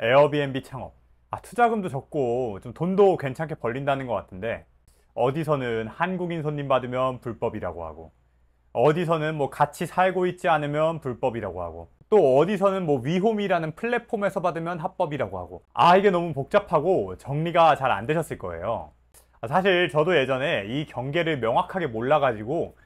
에어비앤비 창업. 투자금도 적고 좀 돈도 괜찮게 벌린다는 것 같은데, 어디서는 한국인 손님 받으면 불법이라고 하고, 어디서는 뭐 같이 살고 있지 않으면 불법이라고 하고, 또 어디서는 뭐 위홈이라는 플랫폼에서 받으면 합법이라고 하고, 이게 너무 복잡하고 정리가 잘 안 되셨을 거예요. 사실 저도 예전에 이 경계를 명확하게 몰라가지고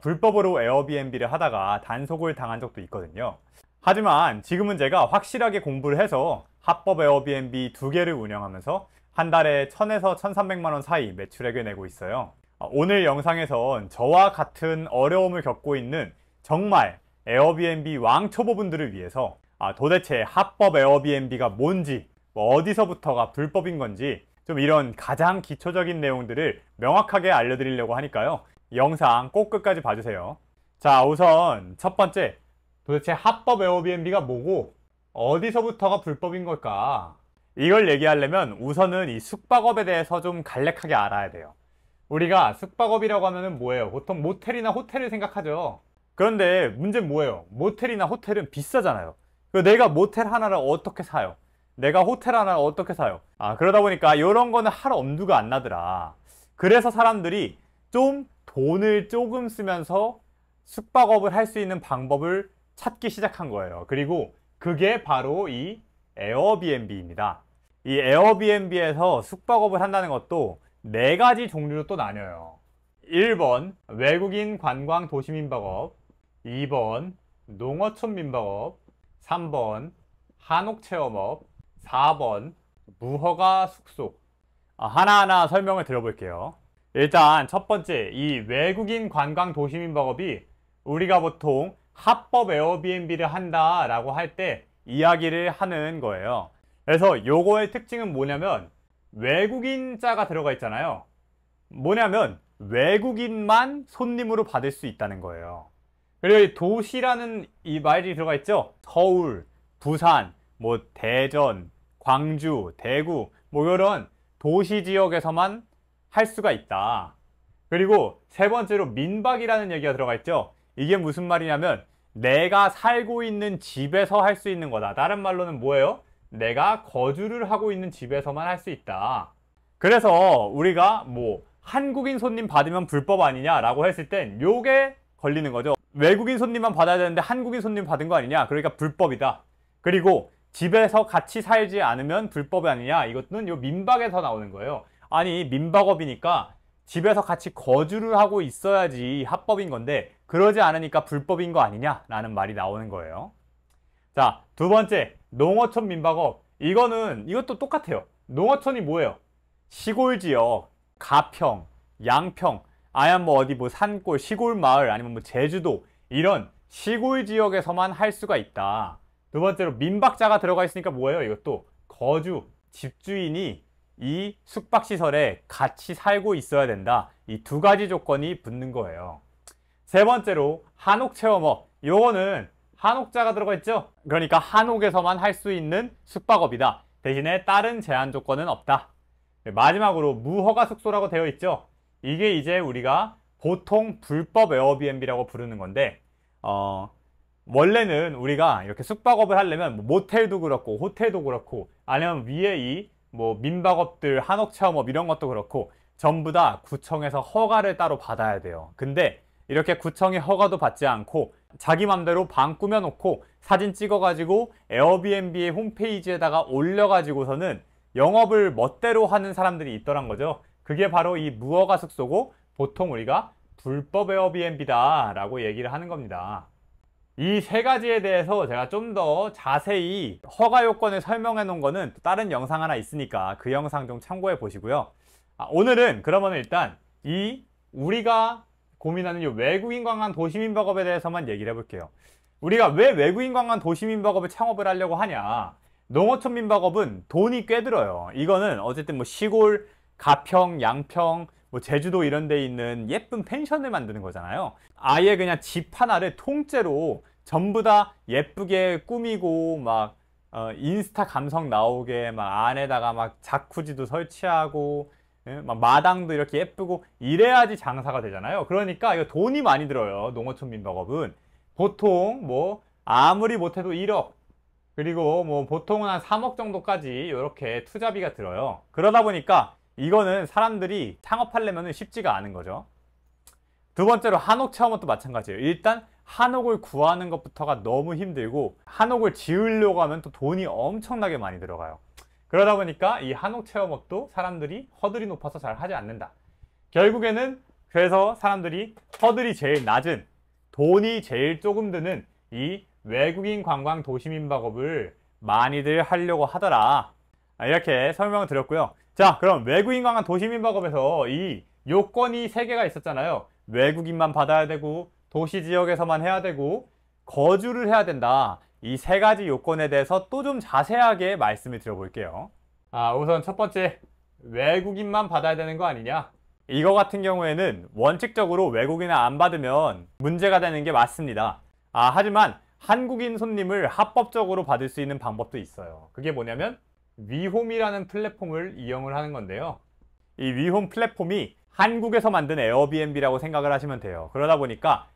불법으로 에어비앤비를 하다가 단속을 당한 적도 있거든요. 하지만 지금은 제가 확실하게 공부를 해서 합법 에어비앤비 두 개를 운영하면서 한 달에 1000에서 1300만 원 사이 매출액을 내고 있어요. 오늘 영상에선 저와 같은 어려움을 겪고 있는 정말 에어비앤비 왕초보분들을 위해서 도대체 합법 에어비앤비가 뭔지, 뭐 어디서부터가 불법인 건지 좀 이런 가장 기초적인 내용들을 명확하게 알려드리려고 하니까요. 영상 꼭 끝까지 봐주세요. 자, 우선 첫 번째, 도대체 합법 에어비앤비가 뭐고 어디서부터가 불법인 걸까? 이걸 얘기하려면 우선은 이 숙박업에 대해서 좀 간략하게 알아야 돼요. 우리가 숙박업이라고 하면은 뭐예요? 보통 모텔이나 호텔을 생각하죠. 그런데 문제는 뭐예요? 모텔이나 호텔은 비싸잖아요. 내가 모텔 하나를 어떻게 사요? 내가 호텔 하나를 어떻게 사요? 그러다 보니까 이런 거는 할 엄두가 안 나더라. 그래서 사람들이 좀 돈을 조금 쓰면서 숙박업을 할 수 있는 방법을 찾기 시작한 거예요. 그리고 그게 바로 이 에어비앤비입니다. 이 에어비앤비에서 숙박업을 한다는 것도 네 가지 종류로 또 나뉘어요. 1번 외국인 관광 도시민박업, 2번 농어촌 민박업, 3번 한옥체험업, 4번 무허가 숙소. 하나하나 설명을 드려볼게요. 일단 첫 번째, 이 외국인 관광 도시민박업이 우리가 보통 합법 에어비앤비를 한다 라고 할 때 이야기를 하는 거예요. 그래서 요거의 특징은 뭐냐면 외국인 자가 들어가 있잖아요. 뭐냐면 외국인만 손님으로 받을 수 있다는 거예요. 그리고 이 도시라는 이 말이 들어가 있죠. 서울, 부산, 뭐 대전, 광주, 대구, 뭐 이런 도시 지역에서만 할 수가 있다. 그리고 세 번째로 민박이라는 얘기가 들어가 있죠. 이게 무슨 말이냐면 내가 살고 있는 집에서 할 수 있는 거다. 다른 말로는 뭐예요? 내가 거주를 하고 있는 집에서만 할 수 있다. 그래서 우리가 뭐 한국인 손님 받으면 불법 아니냐라고 했을 땐 요게 걸리는 거죠. 외국인 손님만 받아야 되는데 한국인 손님 받은 거 아니냐? 그러니까 불법이다. 그리고 집에서 같이 살지 않으면 불법이 아니냐? 이것은 요 민박에서 나오는 거예요. 아니, 민박업이니까 집에서 같이 거주를 하고 있어야지 합법인 건데 그러지 않으니까 불법인 거 아니냐라는 말이 나오는 거예요. 자, 두 번째, 농어촌 민박업. 이것도 똑같아요. 농어촌이 뭐예요? 시골 지역, 가평, 양평, 아니면 뭐 어디 뭐 산골, 시골 마을, 아니면 뭐 제주도, 이런 시골 지역에서만 할 수가 있다. 두 번째로 민박자가 들어가 있으니까 뭐예요? 이것도 거주, 집주인이 이 숙박시설에 같이 살고 있어야 된다. 이 두 가지 조건이 붙는 거예요. 세 번째로 한옥체험업. 요거는 한옥자가 들어가 있죠. 그러니까 한옥에서만 할 수 있는 숙박업이다. 대신에 다른 제한 조건은 없다. 마지막으로 무허가 숙소라고 되어 있죠. 이게 이제 우리가 보통 불법 에어비앤비라고 부르는 건데 원래는 우리가 이렇게 숙박업을 하려면 뭐 모텔도 그렇고 호텔도 그렇고 아니면 위에 이 뭐 민박업들, 한옥체험업 이런 것도 그렇고 전부 다 구청에서 허가를 따로 받아야 돼요. 근데 이렇게 구청의 허가도 받지 않고 자기 맘대로 방 꾸며놓고 사진 찍어가지고 에어비앤비의 홈페이지에다가 올려가지고서는 영업을 멋대로 하는 사람들이 있더란 거죠. 그게 바로 이 무허가 숙소고 보통 우리가 불법 에어비앤비다 라고 얘기를 하는 겁니다. 이 세 가지에 대해서 제가 좀 더 자세히 허가 요건을 설명해 놓은 거는 다른 영상 하나 있으니까 그 영상 좀 참고해 보시고요. 오늘은 그러면 일단 우리가 고민하는 이 외국인 관광 도시민박업에 대해서만 얘기를 해볼게요. 우리가 왜 외국인 관광 도시민박업을 창업을 하려고 하냐? 농어촌 민박업은 돈이 꽤 들어요. 이거는 어쨌든 뭐 시골, 가평, 양평, 뭐 제주도 이런 데 있는 예쁜 펜션을 만드는 거잖아요. 아예 그냥 집 하나를 통째로 전부 다 예쁘게 꾸미고 막 인스타 감성 나오게 막 안에다가 막 자쿠지도 설치하고 막 마당도 이렇게 예쁘고 이래야지 장사가 되잖아요. 그러니까 이거 돈이 많이 들어요. 농어촌 민박업은 보통 뭐 아무리 못해도 1억, 그리고 뭐 보통은 한 3억 정도까지 이렇게 투자비가 들어요. 그러다 보니까 이거는 사람들이 창업하려면 쉽지가 않은 거죠. 두 번째로 한옥 체험도 마찬가지예요. 일단 한옥을 구하는 것부터가 너무 힘들고 한옥을 지으려고 하면 또 돈이 엄청나게 많이 들어가요. 그러다 보니까 이 한옥 체험업도 사람들이 허들이 높아서 잘 하지 않는다. 결국에는 그래서 사람들이 허들이 제일 낮은, 돈이 제일 조금 드는 이 외국인 관광 도시민박업을 많이들 하려고 하더라. 이렇게 설명을 드렸고요. 자, 그럼 외국인 관광 도시민박업에서 이 요건이 3개가 있었잖아요. 외국인만 받아야 되고, 도시 지역에서만 해야 되고, 거주를 해야 된다. 이 3가지 요건에 대해서 또 좀 자세하게 말씀을 드려볼게요. 우선 첫 번째, 외국인만 받아야 되는 거 아니냐? 이거 같은 경우에는 원칙적으로 외국인을 안 받으면 문제가 되는 게 맞습니다. 하지만 한국인 손님을 합법적으로 받을 수 있는 방법도 있어요. 그게 뭐냐면 위홈이라는 플랫폼을 이용을 하는 건데요. 이 위홈 플랫폼이 한국에서 만든 에어비앤비라고 생각을 하시면 돼요. 그러다 보니까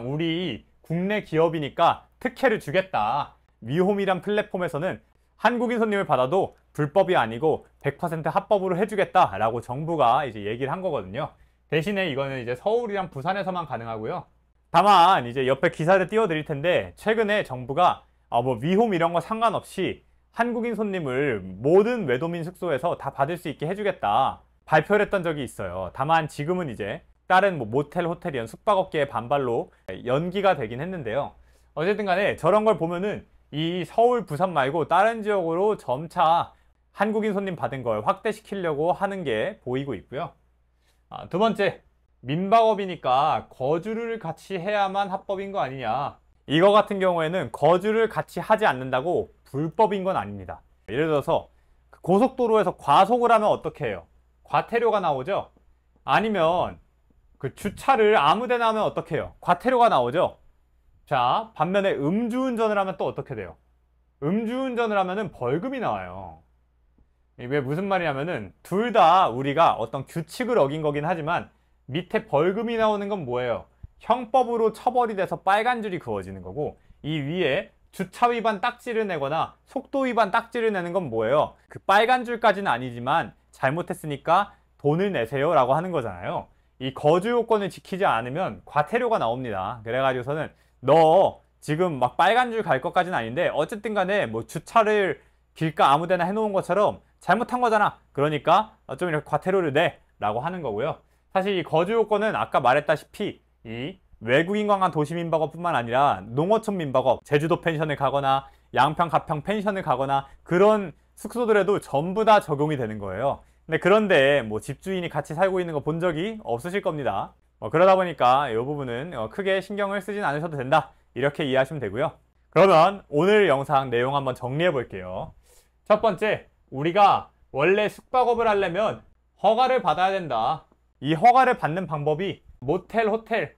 우리 국내 기업이니까 특혜를 주겠다. 위홈이란 플랫폼에서는 한국인 손님을 받아도 불법이 아니고 100% 합법으로 해주겠다라고 정부가 이제 얘기를 한 거거든요. 대신에 이거는 이제 서울이랑 부산에서만 가능하고요. 다만 이제 옆에 기사를 띄워드릴 텐데 최근에 정부가 뭐 위홈 이런 거 상관없이 한국인 손님을 모든 외도민 숙소에서 다 받을 수 있게 해주겠다 발표를 했던 적이 있어요. 다만 지금은 이제 다른 뭐 모텔, 호텔 이런 숙박업계의 반발로 연기가 되긴 했는데요. 어쨌든 간에 저런 걸 보면은 이 서울, 부산 말고 다른 지역으로 점차 한국인 손님 받은 걸 확대시키려고 하는 게 보이고 있고요. 두 번째, 민박업이니까 거주를 같이 해야만 합법인 거 아니냐. 이거 같은 경우에는 거주를 같이 하지 않는다고 불법인 건 아닙니다. 예를 들어서 고속도로에서 과속을 하면 어떻게 해요? 과태료가 나오죠? 아니면 그 주차를 아무 데나 하면 어떻게 해요? 과태료가 나오죠? 자, 반면에 음주운전을 하면 또 어떻게 돼요? 음주운전을 하면은 벌금이 나와요. 이게 무슨 말이냐면은 둘 다 우리가 어떤 규칙을 어긴 거긴 하지만 밑에 벌금이 나오는 건 뭐예요? 형법으로 처벌이 돼서 빨간 줄이 그어지는 거고 이 위에 주차 위반 딱지를 내거나 속도 위반 딱지를 내는 건 뭐예요? 그 빨간 줄까지는 아니지만 잘못했으니까 돈을 내세요 라고 하는 거잖아요. 이 거주 요건을 지키지 않으면 과태료가 나옵니다. 그래가지고서는 너 지금 막 빨간 줄 갈 것까지는 아닌데 어쨌든 간에 뭐 주차를 길가 아무 데나 해놓은 것처럼 잘못한 거잖아. 그러니까 좀 이렇게 과태료를 내 라고 하는 거고요. 사실 이 거주 요건은 아까 말했다시피 이 외국인 관광 도시민박업뿐만 아니라 농어촌 민박업, 제주도 펜션을 가거나 양평, 가평 펜션을 가거나 그런 숙소들에도 전부 다 적용이 되는 거예요. 근데 그런데 뭐 집주인이 같이 살고 있는 거 본 적이 없으실 겁니다. 그러다 보니까 이 부분은 크게 신경을 쓰진 않으셔도 된다. 이렇게 이해하시면 되고요. 그러면 오늘 영상 내용 한번 정리해 볼게요. 첫 번째, 우리가 원래 숙박업을 하려면 허가를 받아야 된다. 이 허가를 받는 방법이 모텔, 호텔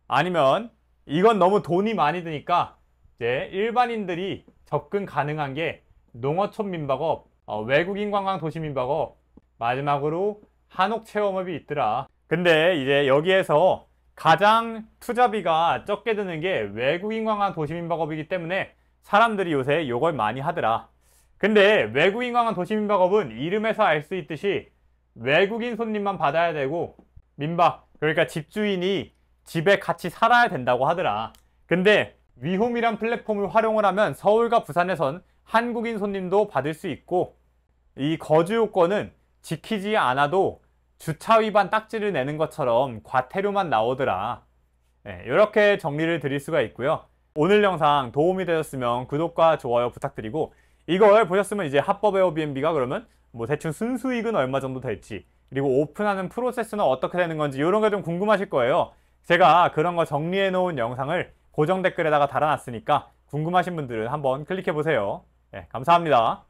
아니면 이건 너무 돈이 많이 드니까 이제 일반인들이 접근 가능한 게 농어촌 민박업, 외국인 관광 도시 민박업, 마지막으로 한옥 체험업이 있더라. 근데 이제 여기에서 가장 투자비가 적게 드는 게 외국인 관광 도시 민박업이기 때문에 사람들이 요새 이걸 많이 하더라. 근데 외국인 관광 도시 민박업은 이름에서 알 수 있듯이 외국인 손님만 받아야 되고 민박, 그러니까 집주인이 집에 같이 살아야 된다고 하더라. 근데 위홈이란 플랫폼을 활용을 하면 서울과 부산에선 한국인 손님도 받을 수 있고 이 거주 요건은 지키지 않아도 주차 위반 딱지를 내는 것처럼 과태료만 나오더라. 이렇게 정리를 드릴 수가 있고요. 오늘 영상 도움이 되셨으면 구독과 좋아요 부탁드리고 이걸 보셨으면 이제 합법 에어비앤비가 그러면 뭐 대충 순수익은 얼마 정도 될지 그리고 오픈하는 프로세스는 어떻게 되는 건지 이런 게 좀 궁금하실 거예요. 제가 그런 거 정리해 놓은 영상을 고정 댓글에다가 달아놨으니까 궁금하신 분들은 한번 클릭해 보세요. 감사합니다.